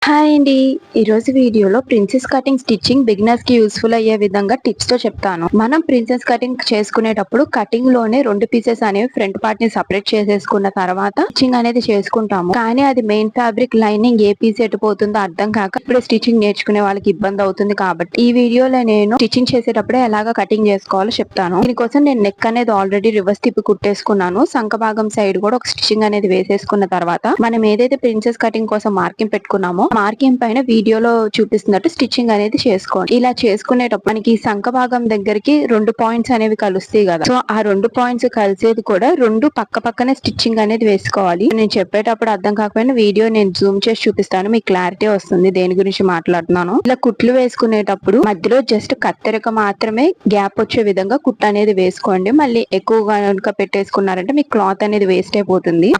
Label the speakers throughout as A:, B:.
A: Hi అండి. ఈరోజు వీడియోలో ప్రిన్సెస్ కటింగ్ స్టిచ్చింగ్ బిగినర్స్ కి యూస్ఫుల్ అయ్యే విధంగా టిప్స్ తో చెప్తాను. మనం ప్రిన్సెస్ కటింగ్ చేసుకునేటప్పుడు కటింగ్ లోనే 2 పీసెస్ అనేవి ఫ్రంట్ పార్ట్ ని సెపరేట్ చేసేసుకున్న తర్వాత స్టిచ్చింగ్ అనేది చేసుకుంటాము. కానీ అది మెయిన్ ఫ్యాబ్రిక్ లైనింగ్ ఏ పీస్ ఎటు పోతుందో అర్థం కాక ఇప్పుడు స్టిచ్చింగ్ నేర్చుకునే వాళ్ళకి ఇబ్బంది అవుతుంది. కాబట్టి ఈ వీడియోలో నేను స్టిచ్చింగ్ చేసేటప్పుడే ఎలాగా కటింగ్ చేసుకోవాలో చెప్తాను. దీనికోసం నేను నెక్ అనేది ఆల్రెడీ రివర్స్ తిప్పి కుట్టేసుకున్నాను. సంక భాగం సైడ్ కూడా ఒక స్టిచ్చింగ్ అనేది వేసేసుకున్న తర్వాత మనం ఏదైతే ప్రిన్సెస్ కటింగ్ కోసం మార్కింగ్ పెట్టుకున్నామో మార్కింగ్ పైన వీడియోలో చూపిస్తున్నట్టు స్టిచ్చింగ్ అనేది చేసుకోండి. ఇలా చేసుకునేటప్పుడు మనకి సంఖ భాగం దగ్గరికి 2 పాయింట్స్ అనేవి కలుస్తాయి కదా. సో ఆ 2 పాయింట్స్ కలిసేది కూడా 2 పక్క పక్కనే స్టిచ్చింగ్ అనేది వేసుకోవాలి. నేను చెప్పేటప్పుడు అర్థం కాకపోయినా వీడియో నేను జూమ్ చేసి చూపిస్తాను, మీకు క్లారిటీ వస్తుంది దేని గురించి మాట్లాడుతున్నాను. ఇలా కుట్లు వేసుకునేటప్పుడు మధ్యలో జస్ట్ కత్తెరక మాత్రమే గ్యాప్ వచ్చే విధంగా కుట్టు అనేది వేసుకోండి. మళ్ళీ ఎక్కువగా కనుక పెట్టేసుకున్నారంటే మీకు క్లాత్ అనేది వేస్ట్ అయిపోతుంది.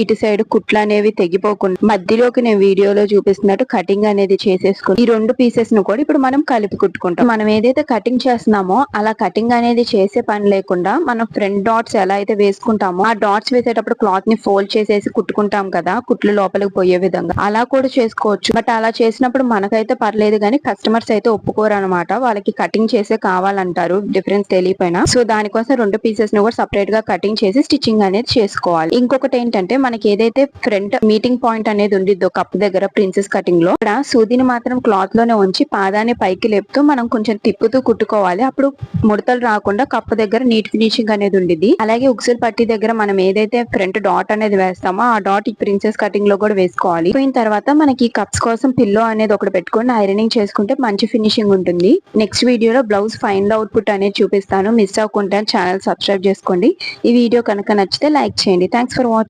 A: ఇటు సైడ్ కుట్లు అనేవి తెగిపోకుండా మధ్యలోకి నేను వీడియోలో చూపిస్తున్నట్టు కటింగ్ అనేది చేసేసుకుని ఈ 2 పీసెస్ ను కూడా ఇప్పుడు మనం కలిపి కుట్టుకుంటాం. మనం ఏదైతే కటింగ్ చేస్తున్నామో అలా కటింగ్ అనేది చేసే పని లేకుండా మనం ఫ్రంట్ డాట్స్ ఎలా అయితే వేసుకుంటామో ఆ డాట్స్ వేసేటప్పుడు క్లాత్ ని ఫోల్డ్ చేసేసి కుట్టుకుంటాం కదా, కుట్లు లోపలికి పోయే విధంగా అలా కూడా చేసుకోవచ్చు. బట్ అలా చేసినప్పుడు మనకైతే పర్లేదు కానీ కస్టమర్స్ అయితే ఒప్పుకోరు అనమాట. వాళ్ళకి కటింగ్ చేసే కావాలంటారు డిఫరెన్స్ తెలియపోయినా. సో దానికోసం 2 పీసెస్ ను కూడా సపరేట్ గా కటింగ్ చేసి స్టిచ్చింగ్ అనేది చేసుకోవాలి. ఇంకొకటి ఏంటంటే మనకి ఏదైతే ఫ్రంట్ మీటింగ్ పాయింట్ అనేది ఉండిద్దో కప్ దగ్గర ప్రిన్సెస్ కటింగ్ లో ఇక్కడ సూదిని మాత్రం క్లాత్ లోనే ఉంచి పాదాన్ని పైకి లేపుతూ మనం కొంచెం తిప్పుతూ కుట్టుకోవాలి. అప్పుడు ముడతలు రాకుండా కప్పు దగ్గర నీట్ ఫినిషింగ్ అనేది ఉండిద్ది. అలాగే ఉక్సులు పట్టి దగ్గర మనం ఏదైతే ఫ్రంట్ డాట్ అనేది వేస్తామో ఆ డాట్ ఈ ప్రిన్సెస్ కటింగ్ లో కూడా వేసుకోవాలి. పోయిన తర్వాత మనకి కప్స్ కోసం పిల్లో అనేది ఒకటి పెట్టుకొని ఐరనింగ్ చేసుకుంటే మంచి ఫినిషింగ్ ఉంటుంది. నెక్స్ట్ వీడియోలో బ్లౌజ్ ఫైనల్ అవుట్పుట్ అనేది చూపిస్తాను. మిస్ అవ్వకుండా ఛానల్ సబ్స్క్రైబ్ చేసుకోండి. ఈ వీడియో కనుక నచ్చితే లైక్ చేయండి. Thanks for watching.